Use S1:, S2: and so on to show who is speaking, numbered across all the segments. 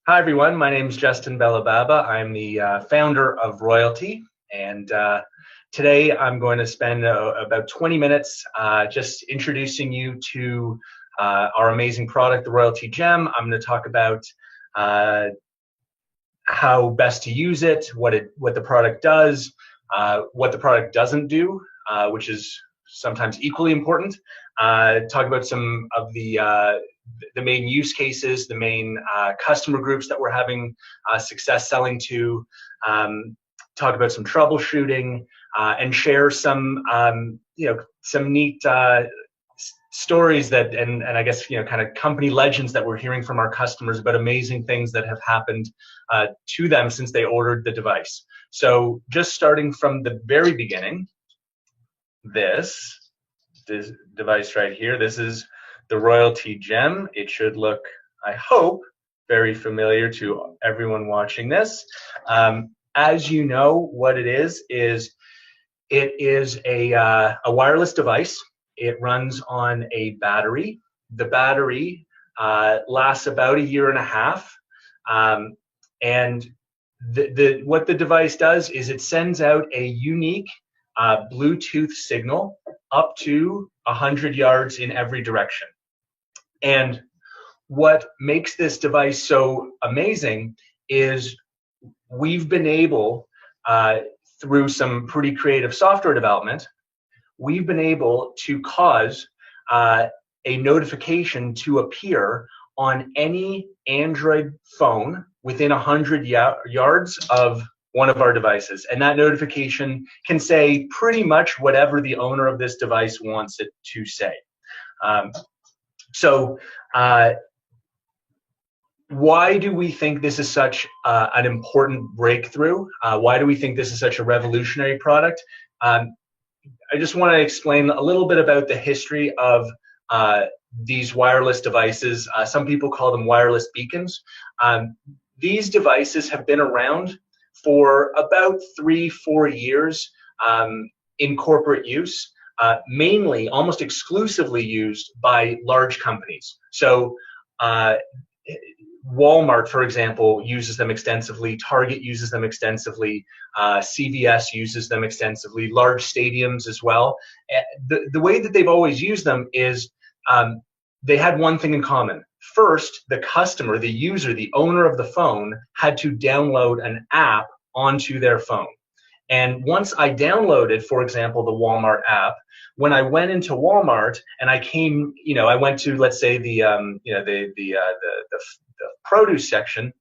S1: Hi, everyone. My name is Justin Bellababa. I'm the founder of Royaltie, and today I'm going to spend about 20 minutes just introducing you to our amazing product, the Royaltie Gem. I'm going to talk about how best to use it, what the product does, what the product doesn't do, which is sometimes equally important. Talk about some of the main use cases, the main customer groups that we're having success selling to, talk about some troubleshooting, and share some some neat stories that and I guess kind of company legends that we're hearing from our customers about amazing things that have happened to them since they ordered the device. So just starting from the very beginning, this device right here, this is the Royaltie Gem. It should look, I hope, very familiar to everyone watching this. As you know, what it is a wireless device. It runs on a battery. The battery lasts about 1.5 years. And what the device does is it sends out a unique Bluetooth signal up to 100 yards in every direction. And what makes this device so amazing is we've been able, through some pretty creative software development, we've been able to cause a notification to appear on any Android phone within 100 yards of one of our devices. And that notification can say pretty much whatever the owner of this device wants it to say. Why do we think this is such an important breakthrough? Why do we think this is such a revolutionary product? I just want to explain a little bit about the history of these wireless devices. Some people call them wireless beacons. These devices have been around for about 3-4 years in corporate use, mainly, almost exclusively used by large companies. So Walmart, for example, uses them extensively. Target uses them extensively. CVS uses them extensively. Large stadiums as well. The way that they've always used them is they had one thing in common. First, the customer, the user, the owner of the phone had to download an app onto their phone. And once I downloaded, for example, the Walmart app, when I went into Walmart and I came, I went to, let's say, the produce section,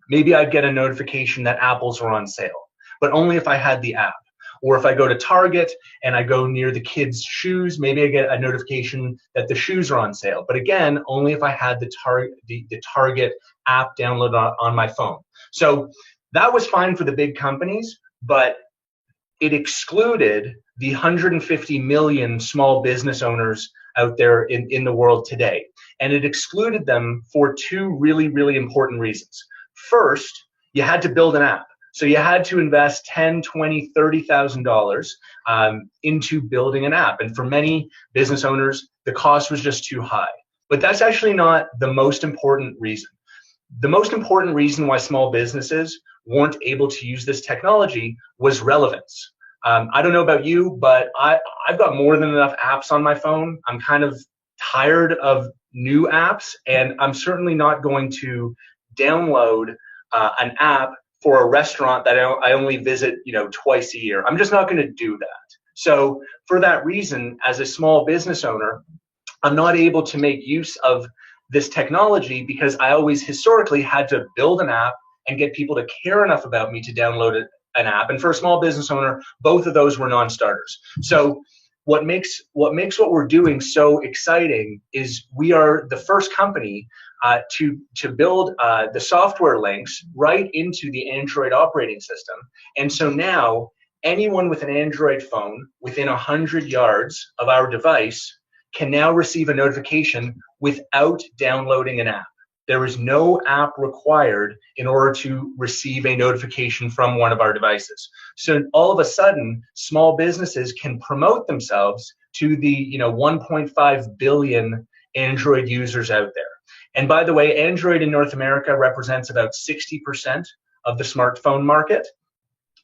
S1: maybe I'd get a notification that apples were on sale, but only if I had the app. Or if I go to Target and I go near the kids' shoes, maybe I get a notification that the shoes are on sale. But again, only if I had the Target app downloaded on my phone. So that was fine for the big companies, but it excluded the 150 million small business owners out there in the world today. And it excluded them for two really, really important reasons. First, you had to build an app. So you had to invest $10,000, $20,000, $30,000 into building an app. And for many business owners, the cost was just too high. But that's actually not the most important reason. The most important reason why small businesses weren't able to use this technology was relevance. I don't know about you, but I've got more than enough apps on my phone. I'm kind of tired of new apps, and I'm certainly not going to download an app for a restaurant that I only visit, twice a year. I'm just not going to do that. So for that reason, as a small business owner, I'm not able to make use of this technology because I always historically had to build an app and get people to care enough about me to download an app. And for a small business owner, both of those were non-starters. So what makes what we're doing so exciting is we are the first company to build the software links right into the Android operating system. And so now anyone with an Android phone within 100 yards of our device can now receive a notification without downloading an app. There is no app required in order to receive a notification from one of our devices. So all of a sudden, small businesses can promote themselves to the 1.5 billion Android users out there. And by the way, Android in North America represents about 60% of the smartphone market.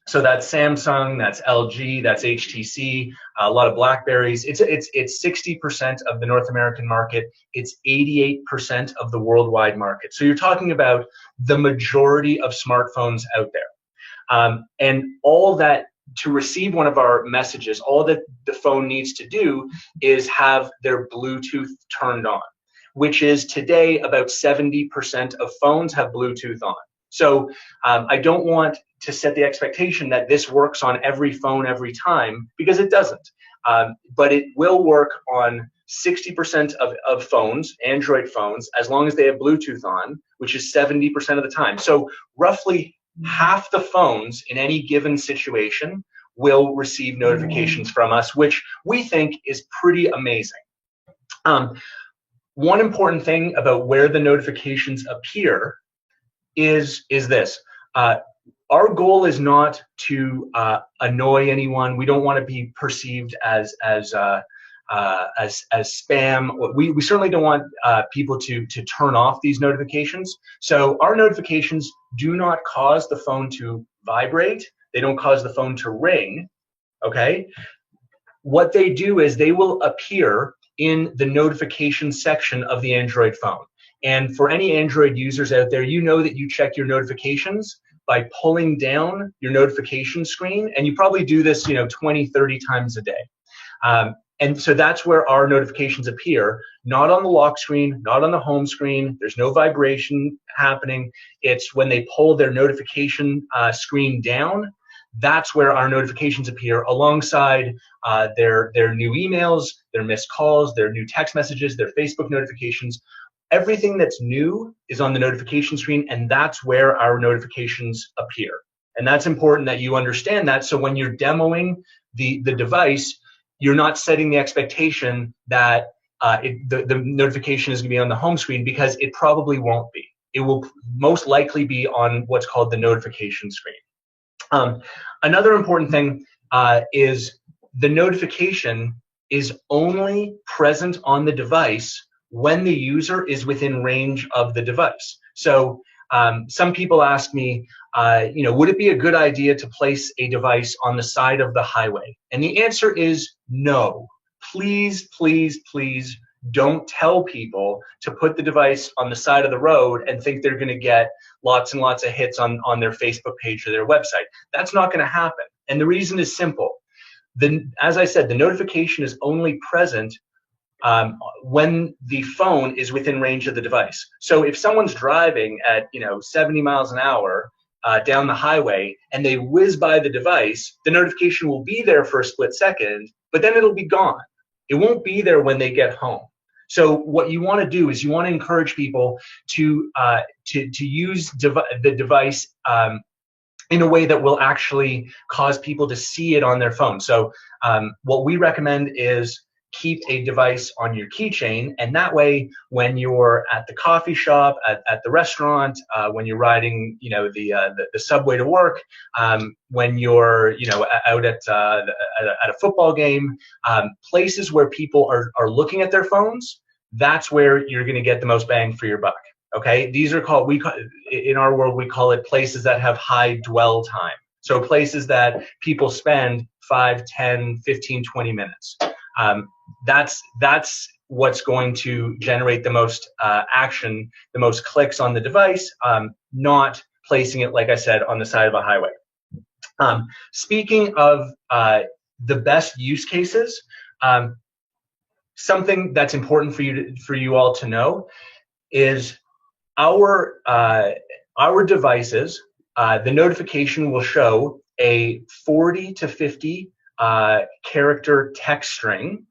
S1: So that's Samsung, that's LG, that's HTC, a lot of Blackberries. It's 60% of the North American market. It's 88% of the worldwide market. So you're talking about the majority of smartphones out there. And all that, to receive one of our messages, all that the phone needs to do is have their Bluetooth turned on, which is today about 70% of phones have Bluetooth on. So I don't want to set the expectation that this works on every phone every time, because it doesn't. But it will work on 60% of phones, Android phones, as long as they have Bluetooth on, which is 70% of the time. So roughly half the phones in any given situation will receive notifications from us, which we think is pretty amazing. One important thing about where the notifications appear is this. Our goal is not to annoy anyone. We don't want to be perceived as spam. We certainly don't want people to turn off these notifications. So our notifications do not cause the phone to vibrate. They don't cause the phone to ring. Okay. What they do is they will appear in the notification section of the Android phone. And for any Android users out there, you know that you check your notifications by pulling down your notification screen, and you probably do this 20, 30 times a day. And so that's where our notifications appear, not on the lock screen, not on the home screen. There's no vibration happening. It's when they pull their notification screen down, that's where our notifications appear, alongside their new emails, their missed calls, their new text messages, their Facebook notifications. Everything that's new is on the notification screen, and that's where our notifications appear. And that's important that you understand that, so when you're demoing the device, you're not setting the expectation that the notification is going to be on the home screen, because it probably won't be. It will most likely be on what's called the notification screen. Another important thing is the notification is only present on the device when the user is within range of the device. So some people ask me, would it be a good idea to place a device on the side of the highway? And the answer is no. Please, please, please don't tell people to put the device on the side of the road and think they're going to get lots and lots of hits on their Facebook page or their website. That's not going to happen. And the reason is simple. As I said, the notification is only present when the phone is within range of the device. So if someone's driving at 70 miles an hour down the highway and they whiz by the device, the notification will be there for a split second, but then it'll be gone. It won't be there when they get home. So what you want to do is you want to encourage people to use the device in a way that will actually cause people to see it on their phone. So what we recommend is keep a device on your keychain, and that way when you're at the coffee shop, at the restaurant, when you're riding the subway to work, when you're out at a football game, places where people are looking at their phones, that's where you're going to get the most bang for your buck. Okay, these are called, in our world we call it places that have high dwell time. So places that people spend 5, 10, 15, 20 minutes. That's what's going to generate the most action, the most clicks on the device, not placing it, like I said, on the side of a highway. Speaking of the best use cases, something that's important for you all to know is our devices, the notification will show a 40 to 50 character text string,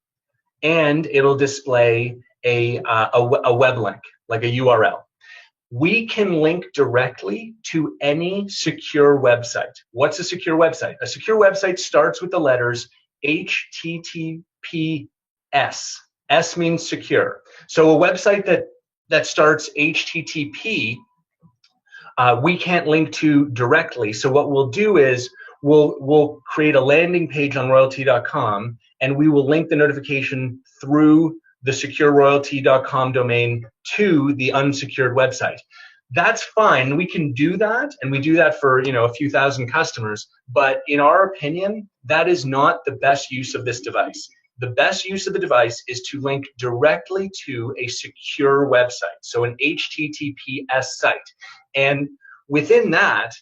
S1: and it'll display a web link, like a URL. We can link directly to any secure website. What's a secure website? A secure website starts with the letters HTTPS. S means secure. So a website that starts HTTP, we can't link to directly. So what we'll do is we'll create a landing page on royaltie.com, and we will link the notification through the secureroyalty.com domain to the unsecured website. That's fine. We can do that, and we do that for a few thousand customers. But in our opinion, that is not the best use of this device. The best use of the device is to link directly to a secure website, so an HTTPS site. And within that,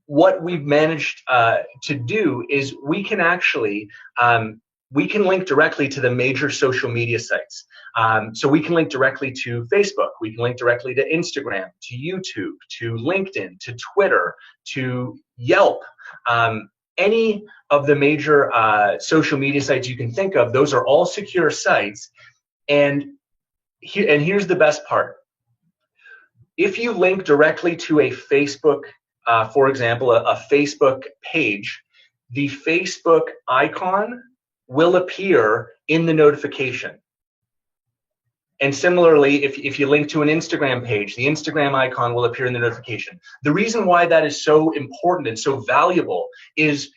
S1: what we've managed to do is we can actually link directly to the major social media sites. So we can link directly to Facebook, we can link directly to Instagram, to YouTube, to LinkedIn, to Twitter, to Yelp. Any of the major social media sites you can think of, those are all secure sites. And here's the best part. If you link directly to a Facebook, for example, a Facebook page, the Facebook icon will appear in the notification. And similarly, if you link to an Instagram page, the Instagram icon will appear in the notification. The reason why that is so important and so valuable is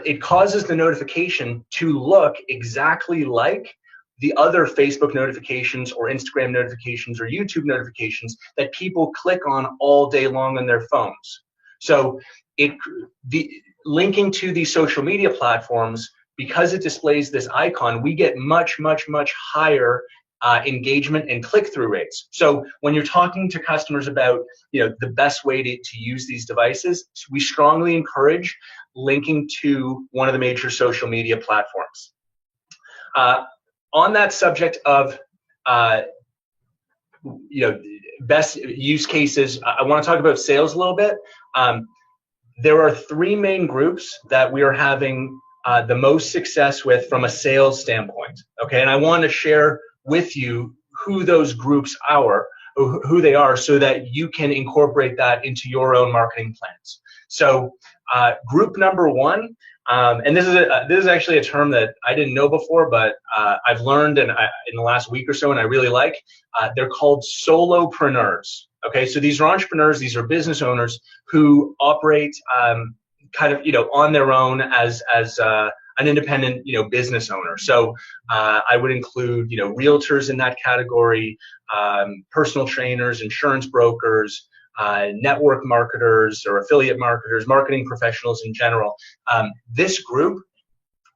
S1: it causes the notification to look exactly like the other Facebook notifications or Instagram notifications or YouTube notifications that people click on all day long on their phones. So linking to these social media platforms, because it displays this icon, we get much, much, much higher engagement and click-through rates. So when you're talking to customers about the best way to use these devices, we strongly encourage linking to one of the major social media platforms. On that subject of best use cases, I want to talk about sales a little bit. There are three main groups that we are having the most success with from a sales standpoint. Okay, and I want to share with you who those groups are, who they are, so that you can incorporate that into your own marketing plans. So group number one, and this is actually a term that I didn't know before, but I've learned in the last week or so, and I really like. They're called solopreneurs. Okay, so these are entrepreneurs, these are business owners who operate kind of on their own as an independent business owner. So I would include realtors in that category, personal trainers, insurance brokers, network marketers or affiliate marketers, marketing professionals in general. This group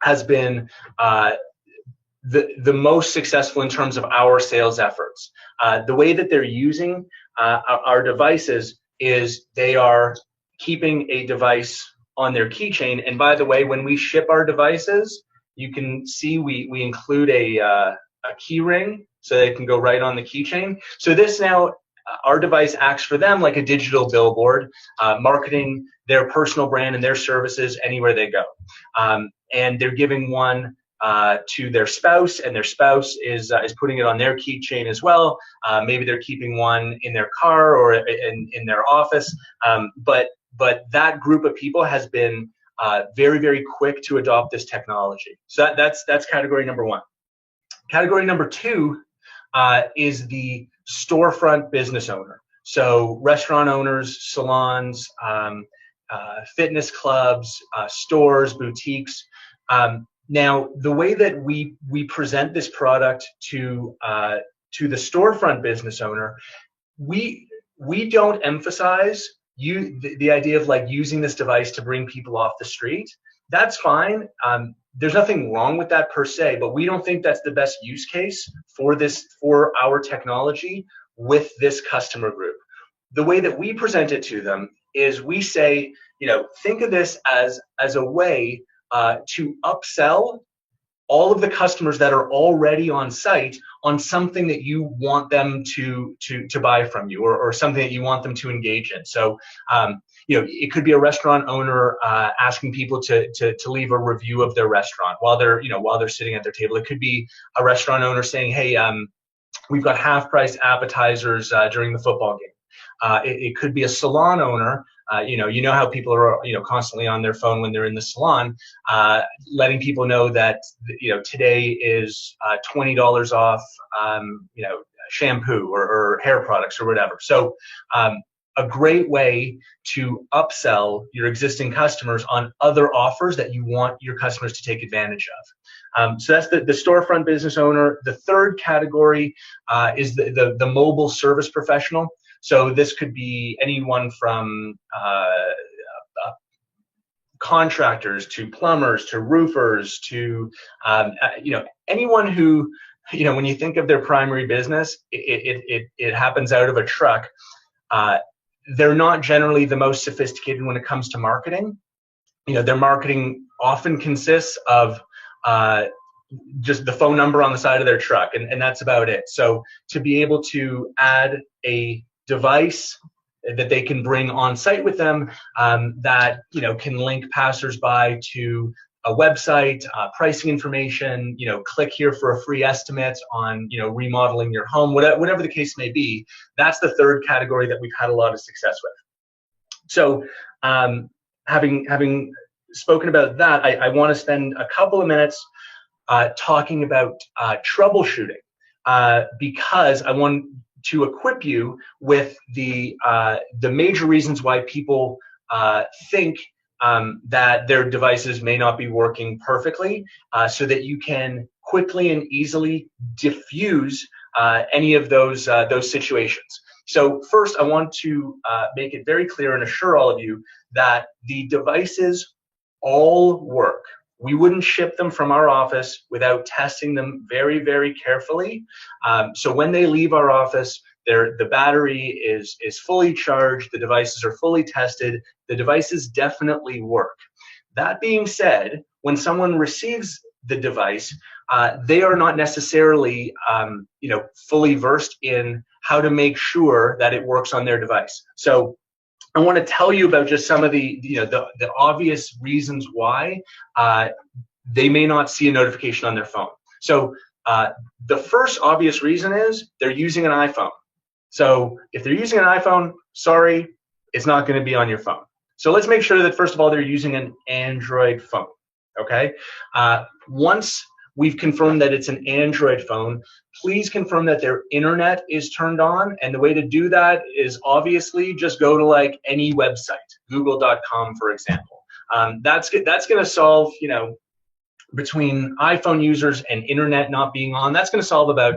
S1: has been the most successful in terms of our sales efforts. The way that they're using our devices is they are keeping a device on their keychain. And by the way, when we ship our devices, you can see we include a key ring so they can go right on the keychain. So this now, our device acts for them like a digital billboard, marketing their personal brand and their services anywhere they go. And they're giving one to their spouse, and their spouse is putting it on their keychain as well. Maybe they're keeping one in their car or in their office. But that group of people has been very, very quick to adopt this technology. So that's category number one. Category number two is the storefront business owner. So restaurant owners, salons, fitness clubs, stores, boutiques. Now, the way that we present this product to the storefront business owner, we don't emphasize the idea of like using this device to bring people off the street. That's fine. There's nothing wrong with that per se, but we don't think that's the best use case for our technology with this customer group. The way that we present it to them is we say, think of this as a way to upsell all of the customers that are already on site on something that you want them to buy from you, or something that you want them to engage in. So, it could be a restaurant owner asking people to leave a review of their restaurant while they're sitting at their table. It could be a restaurant owner saying, hey, we've got half-price appetizers during the football game. It could be a salon owner. You know how people are constantly on their phone when they're in the salon, letting people know that today is $20 off shampoo or hair products or whatever. So a great way to upsell your existing customers on other offers that you want your customers to take advantage of. So that's the storefront business owner. The third category is the mobile service professional. So this could be anyone from contractors to plumbers to roofers to anyone who, when you think of their primary business, it happens out of a truck. They're not generally the most sophisticated when it comes to marketing. Their marketing often consists of just the phone number on the side of their truck, and that's about it. So to be able to add a device that they can bring on site with them, that can link passersby to a website, pricing information, click here for a free estimate on remodeling your home, whatever the case may be. That's the third category that we've had a lot of success with. So having spoken about that, I want to spend a couple of minutes talking about troubleshooting, because I want to equip you with the major reasons why people think that their devices may not be working perfectly, so that you can quickly and easily diffuse any of those situations. So first, I want to make it very clear and assure all of you that the devices all work. We wouldn't ship them from our office without testing them very, very carefully. So when they leave our office, the battery is fully charged, the devices are fully tested, the devices definitely work. That being said, when someone receives the device, they are not necessarily fully versed in how to make sure that it works on their device. So I want to tell you about just some of the obvious reasons why they may not see a notification on their phone. So the first obvious reason is they're using an iPhone. So if they're using an iPhone, sorry, it's not going to be on your phone. So let's make sure that first of all they're using an Android phone. Okay. Once we've confirmed that it's an Android phone, please confirm that their internet is turned on. And the way to do that is obviously just go to like any website, google.com, for example. That's going to solve, between iPhone users and internet not being on, that's going to solve about,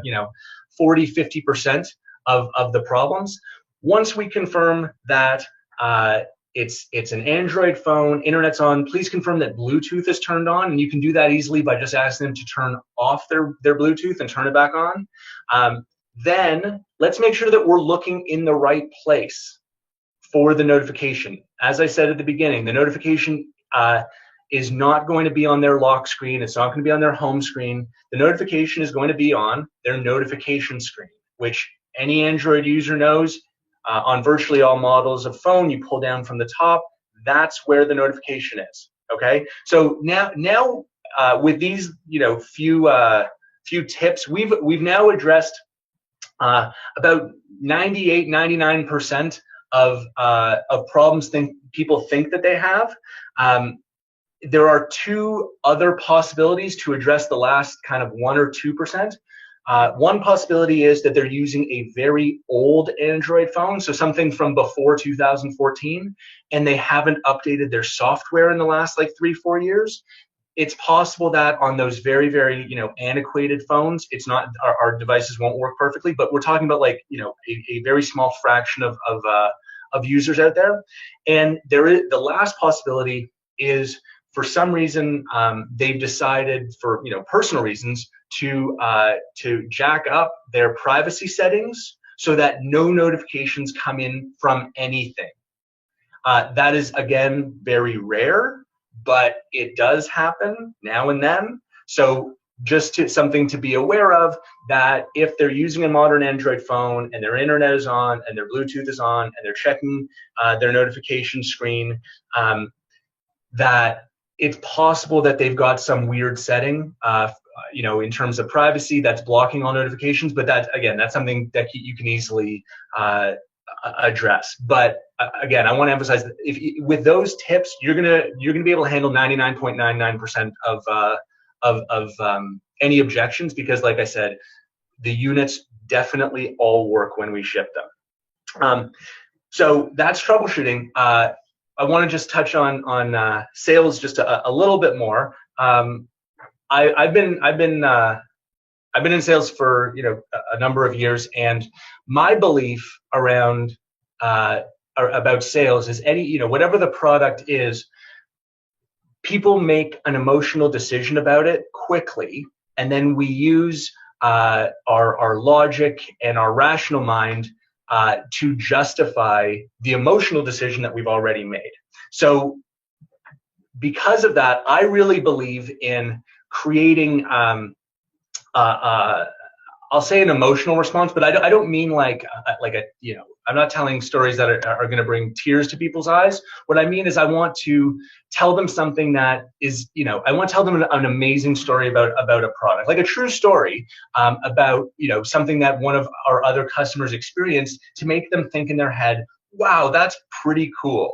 S1: 40, 50% of the problems. Once we confirm that it's an Android phone, internet's on, please confirm that Bluetooth is turned on, and you can do that easily by just asking them to turn off their Bluetooth and turn it back on. Then let's make sure that we're looking in the right place for the notification. As I said at the beginning, the notification is not going to be on their lock screen. It's not going to be on their home screen. The notification is going to be on their notification screen, which any Android user knows. On virtually all models of phone, you pull down from the top. That's where the notification is. Okay. So now with these few tips, we've now addressed about 98, 99% of problems people think that they have. There are two other possibilities to address the last kind of 1 or 2%. One possibility is that they're using a very old Android phone, so something from before 2014, and they haven't updated their software in the last like 3-4 years. It's possible that on those very, very antiquated phones, it's not our devices won't work perfectly, but we're talking about like a very small fraction of users out there. And the last possibility is, for some reason, they've decided, for personal reasons, to jack up their privacy settings so that no notifications come in from anything. That is, again, very rare, but it does happen now and then. So just something to be aware of, that if they're using a modern Android phone and their internet is on and their Bluetooth is on and they're checking their notification screen, that it's possible that they've got some weird setting, in terms of privacy that's blocking all notifications. But that's something that you can easily address. But again, I want to emphasize that with those tips, you're gonna be able to handle 99.99% of any objections, because, like I said, the units definitely all work when we ship them. So that's troubleshooting. I want to just touch on sales just a little bit more. I've been in sales for a number of years, and my belief around about sales is whatever the product is, people make an emotional decision about it quickly, and then we use our logic and our rational mind to justify the emotional decision that we've already made. So because of that, I really believe in creating I'll say an emotional response, but I don't mean like I'm not telling stories that are going to bring tears to people's eyes. What I mean is I want to tell them something that is, I want to tell them an amazing story about a product, like a true story about, something that one of our other customers experienced, to make them think in their head, wow, that's pretty cool.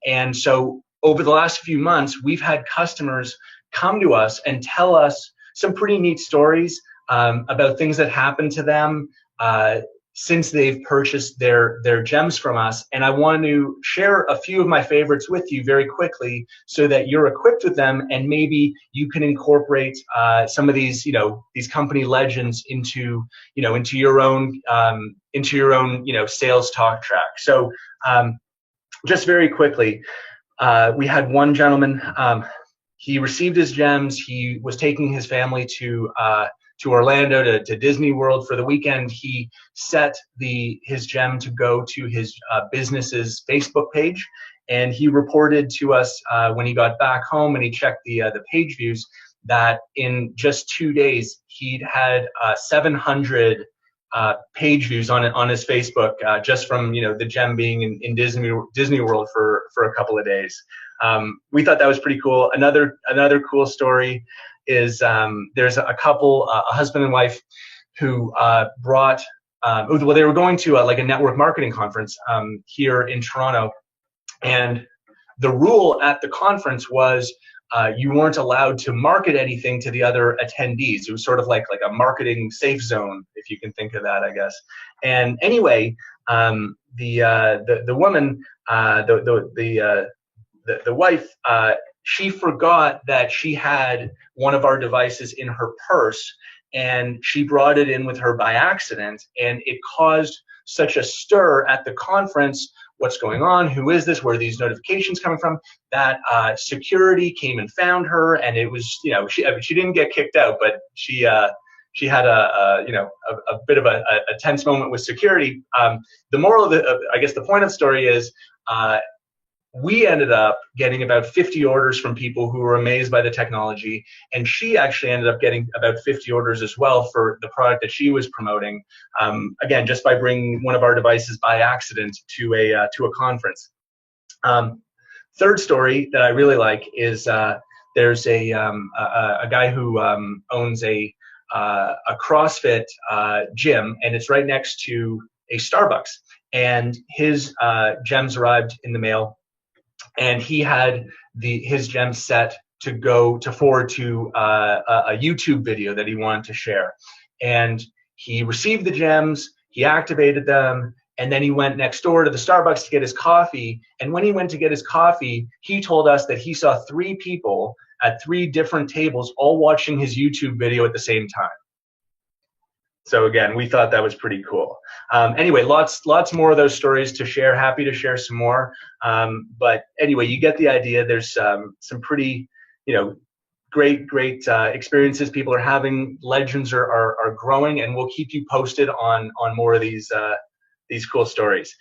S1: And so over the last few months, we've had customers come to us and tell us some pretty neat stories about things that happened to them since they've purchased their gems from us. And I want to share a few of my favorites with you very quickly, so that you're equipped with them, and maybe you can incorporate some of these these company legends into your own sales talk track. So just very quickly, we had one gentleman. He received his gems. He was taking his family to Orlando, to Disney World for the weekend. He set his gem to go to his business's Facebook page, and he reported to us when he got back home and he checked the page views, that in just 2 days he'd had 700 page views on his Facebook, just from the gem being in Disney World for a couple of days. We thought that was pretty cool. Another cool story is there's a couple, a husband and wife, who brought they were going to like a network marketing conference here in Toronto, and the rule at the conference was you weren't allowed to market anything to the other attendees. It was sort of like a marketing safe zone, if you can think of that, I guess. And anyway, the woman, the wife, she forgot that she had one of our devices in her purse, and she brought it in with her by accident, and it caused such a stir at the conference. What's going on? Who is this? Where are these notifications coming from? That security came and found her, and it was, she didn't get kicked out, but she had a bit of a tense moment with security. The moral of I guess the point of the story is, we ended up getting about 50 orders from people who were amazed by the technology, and she actually ended up getting about 50 orders as well for the product that she was promoting, again, just by bringing one of our devices by accident to a conference. Third story that I really like is there's a guy who owns a CrossFit gym, and it's right next to a Starbucks, and his gems arrived in the mail, and he had his gems set to forward to a YouTube video that he wanted to share. And he received the gems, he activated them, and then he went next door to the Starbucks to get his coffee. And when he went to get his coffee, he told us that he saw 3 people at 3 different tables all watching his YouTube video at the same time. So again, we thought that was pretty cool. Anyway, lots more of those stories to share. Happy to share some more. But anyway, you get the idea. There's some pretty, great experiences people are having. Legends are growing, and we'll keep you posted on more of these cool stories.